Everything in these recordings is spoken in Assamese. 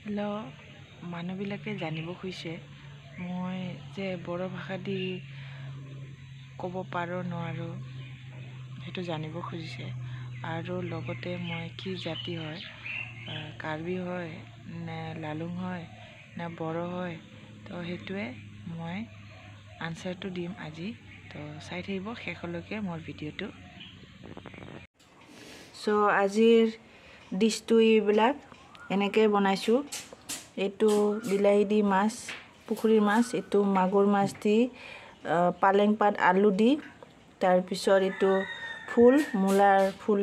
হেল্ল' মানুহবিলাকে জানিব খুজিছে মই যে বড়ো ভাষা দি ক'ব পাৰোঁ নোৱাৰোঁ সেইটো জানিব খুজিছে আৰু লগতে মই কি জাতি হয় কাৰ্বি হয় নে লালুং হয় নে বড়ো হয় তো সেইটোৱে মই আনচাৰটো দিম আজি তো চাই থাকিব শেষলৈকে মোৰ ভিডিঅ'টো আজিৰ ডিছটো এইবিলাক এনেকৈ বনাইছোঁ এইটো বিলাহী দি মাছ পুখুৰীৰ মাছ এইটো মাগুৰ মাছ দি পালেং পাত আলু দি তাৰপিছত এইটো ফুল মূলাৰ ফুল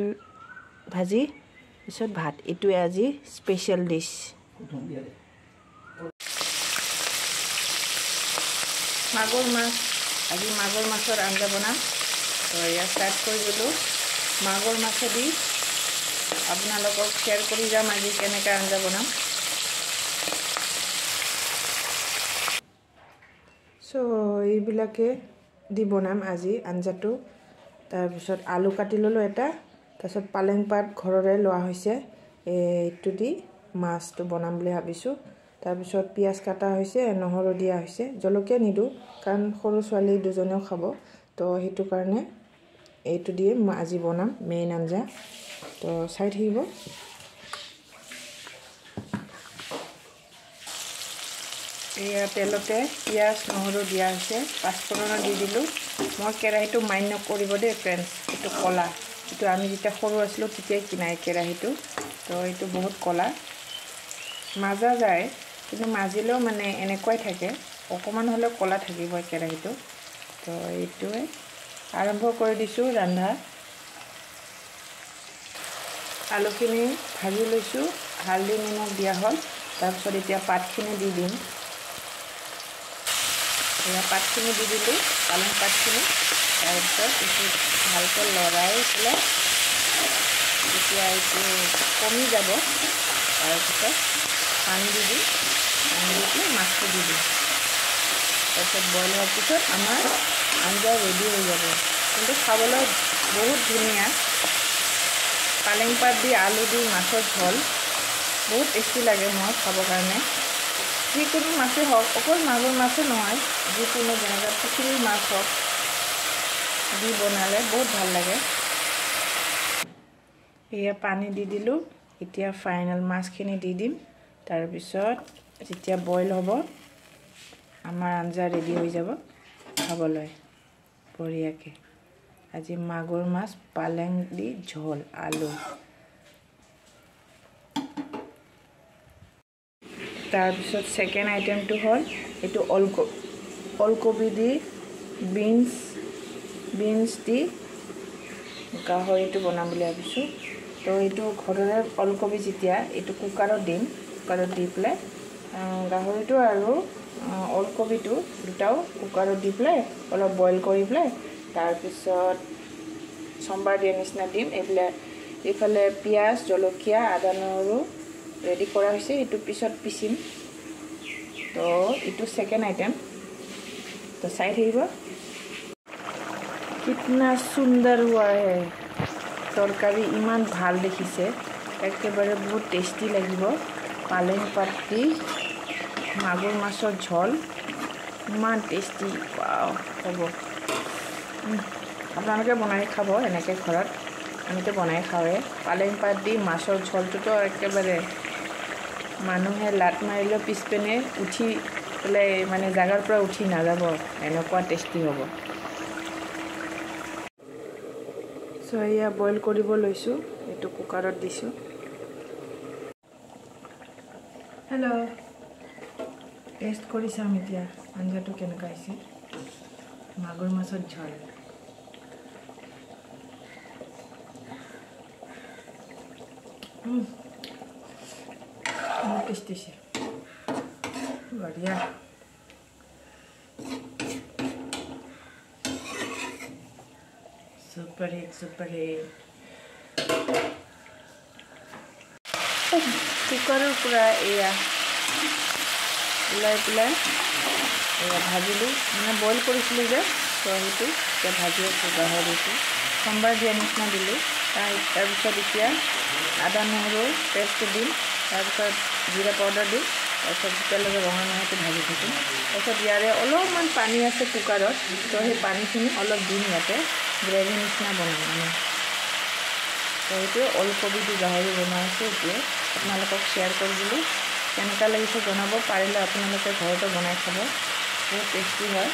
ভাজি পিছত ভাত এইটোৱে আজি স্পেচিয়েল ডিছ মাগুৰ মাছ আজি মাগুৰ মাছৰ আঞ্জা বনাম তো এয়া ষ্টাৰ্ট কৰি দিলোঁ মাগুৰ মাছেদি আপোনালোকক শ্বেয়াৰ কৰি যাম আজি কেনেকৈ আঞ্জা বনাম এইবিলাকে দি বনাম আজি আঞ্জাটো তাৰপিছত আলু কাটি ল'লোঁ এটা তাৰপিছত পালেং পাত ঘৰৰে লোৱা হৈছে এইটো দি মাছটো বনাম বুলি ভাবিছোঁ তাৰপিছত পিঁয়াজ কাটা হৈছে নহৰু দিয়া হৈছে জলকীয়া নিদিওঁ কাৰণ সৰু ছোৱালী দুজনেও খাব তো সেইটো কাৰণে এইটো দিয়ে মই আজি বনাম মেইন আঞ্জা তো চাই থাকিব এয়া তেলতে পিঁয়াজ নহৰু দিয়া হৈছে পাঁচফোৰণ দি দিলোঁ মই কেৰাহীটো মাইণ্ড নকৰিব দেই ফ্ৰেণ্ডছ এইটো ক'লা এইটো আমি যেতিয়া সৰু আছিলোঁ তেতিয়াই কিনাই কেৰাহীটো তো এইটো বহুত ক'লা মাজা যায় কিন্তু মাজিলেও মানে এনেকুৱাই থাকে অকণমান হ'লেও ক'লা থাকিবই কেৰাহীটো তো এইটোৱে আৰম্ভ কৰি দিছোঁ ৰন্ধা আলুখিনি ভাজি লৈছোঁ হালধি নিমখ দিয়া হ'ল তাৰপিছত এতিয়া পাতখিনি দি দিম এয়া পাতখিনি দি দিলোঁ পালেং পাতখিনি তাৰপিছত এইটো ভালকৈ লৰাই পেলাই যেতিয়া এইটো কমি যাব তাৰপিছত পানী দি দিম পানী দি পেলাই মাছটো দি দিম তাৰপিছত বইল হোৱাৰ পিছত আমাৰ আঞ্জা ৰেডি হৈ যাব কিন্তু খাবলৈ বহুত ধুনীয়া পালেং পাত দি আলু দি মাছৰ ঝোল বহুত টেষ্টি লাগে মই খাবৰ কাৰণে যিকোনো মাছেই হওক অকল মাগুৰ মাছে নহয় যিকোনো যেনেকৈ পুখুৰীৰ মাছ হওক দি বনালে বহুত ভাল লাগে এয়া পানী দি দিলোঁ এতিয়া ফাইনেল মাছখিনি দি দিম তাৰপিছত যেতিয়া বইল হ'ব আমাৰ আঞ্জা ৰেডি হৈ যাব খাবলৈ বঢ়িয়াকৈ আজি মাগুৰ মাছ পালেং দি ঝোল আলু তাৰপিছত ছেকেণ্ড আইটেমটো হ'ল এইটো ওলকবি দি বিনছ দি গাহৰিটো বনাম বুলি ভাবিছোঁ তো এইটো ঘৰৰে ওলকবি যেতিয়া এইটো কুকাৰত দিম কুকাৰত দি পেলাই গাহৰিটো আৰু ওলকবিটো দুটাও কুকাৰত দি পেলাই অলপ বইল কৰি পেলাই তাৰপিছত চম্বাৰ দিয়া নিচিনা দিম এইফালে পিঁয়াজ জলকীয়া আদা নহৰু ৰেডি কৰা হৈছে এইটো পিছত পিচিম তো এইটো ছেকেণ্ড আইটেম তো চাই থাকিব কিতনা সুন্দৰ হোৱা হে তৰকাৰী ইমান ভাল দেখিছে একেবাৰে বহুত টেষ্টি লাগিব পালেং পাত দি মাগুৰ মাছৰ ঝোল ইমান টেষ্টি ৱাও হ'ব আপোনালোকে বনাই খাব এনেকৈ ঘৰত আমিতো বনাই খাওঁৱে পালেং পাত দি মাছৰ ঝোলটোতো একেবাৰে মানুহে লাত মাৰিলেও পিছপিনে উঠি পেলাই মানে জাগাৰ পৰা উঠি নাযাব এনেকুৱা টেষ্টি হ'ব এয়া বইল কৰিব লৈছোঁ এইটো কুকাৰত দিছোঁ হেল্ল' টেষ্ট কৰি চাম এতিয়া আঞ্জাটো কেনেকুৱা হৈছে মাগুৰ মাছৰ ঝোল बहुत टेस्टी से बढ़िया सुपर हिट कुकाৰৰ পৰা এয়া ওলাই পেলাই এয়া ভাজিলোঁ মানে বইল কৰিছিলোঁ যে তো সেইটো এতিয়া ভাজি আছোঁ গাহৰিটো সম্বাৰ দিয়া নিচিনা দিলোঁ তাৰপিছত এতিয়া আদা নহৰু পেষ্টটো দিম তাৰপিছত জিৰা পাউডাৰ দিম। তাৰপিছত যেতিয়ালৈকে ৰঙা নহয়তো ভাজি থাকিম। তাৰপিছত ইয়াৰে অলপমান পানী আছে কুকাৰত, তো সেই পানীখিনি অলপ দিম ইয়াতে, গ্ৰেভি নিচিনা বনাম মানে। তো এইটোৱে ওলকবি দি গাহৰি বনাইছোঁ। এইটোৱে আপোনালোকক শ্বেয়াৰ কৰি দিলোঁ। কেনেকুৱা লাগিছে জনাব, পাৰিলে আপোনালোকে ঘৰতে বনাই খাব, বহুত টেষ্টি হয়।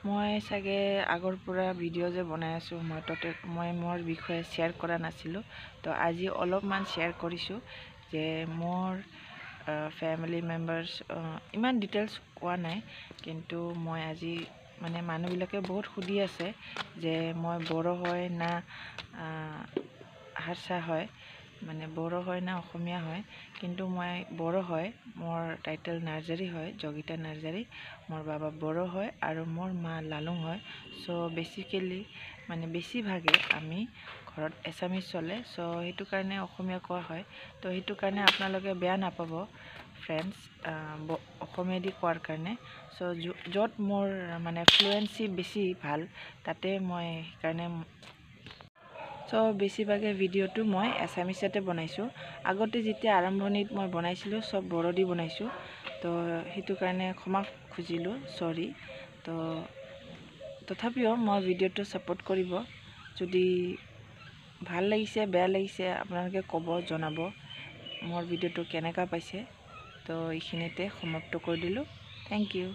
মই চাগে আগৰ পৰা ভিডিঅ' যে বনাই আছোঁ, মই মোৰ বিষয়ে শ্বেয়াৰ কৰা নাছিলোঁ। তো আজি অলপমান শ্বেয়াৰ কৰিছোঁ যে মোৰ ফেমিলি মেম্বাৰ্ছ, ইমান ডিটেইলছ কোৱা নাই, কিন্তু মই আজি মানে মানুহবিলাকে বহুত সুধি আছে যে মই বড়ো হয় না হাৰচা হয়, মানে বড়ো হয় না অসমীয়া হয়। কিন্তু মই বড়ো হয়, মোৰ টাইটেল নাৰ্জাৰী হয়, যোগিতা নাৰ্জাৰী। মোৰ বাবা বড়ো হয় আৰু মোৰ মা লালুং হয়। চ' বেচিকেলি মানে বেছিভাগে আমি ঘৰত এছামিজ চলে, চ' সেইটো কাৰণে অসমীয়া কোৱা হয়। তো সেইটো কাৰণে আপোনালোকে বেয়া নাপাব ফ্ৰেণ্ডছ, অসমীয়া দি কোৱাৰ কাৰণে। চ' য'ত মোৰ মানে ফ্লুৱেঞ্চি বেছি ভাল, তাতে মই সেইকাৰণে বেছিভাগে ভিডিঅ'টো মই এছামিছতে বনাইছোঁ। আগতে যেতিয়া আৰম্ভণিত মই বনাইছিলোঁ, চব বড়ো দি বনাইছোঁ। তো সেইটো কাৰণে ক্ষমা খুজিলোঁ, চৰি। তো তথাপিও মই ভিডিঅ'টো ছাপোৰ্ট কৰিব। যদি ভাল লাগিছে, বেয়া লাগিছে, আপোনালোকে ক'ব, জনাব মোৰ ভিডিঅ'টো কেনেকুৱা পাইছে। তো এইখিনিতে সমাপ্ত কৰি দিলোঁ। Thank U.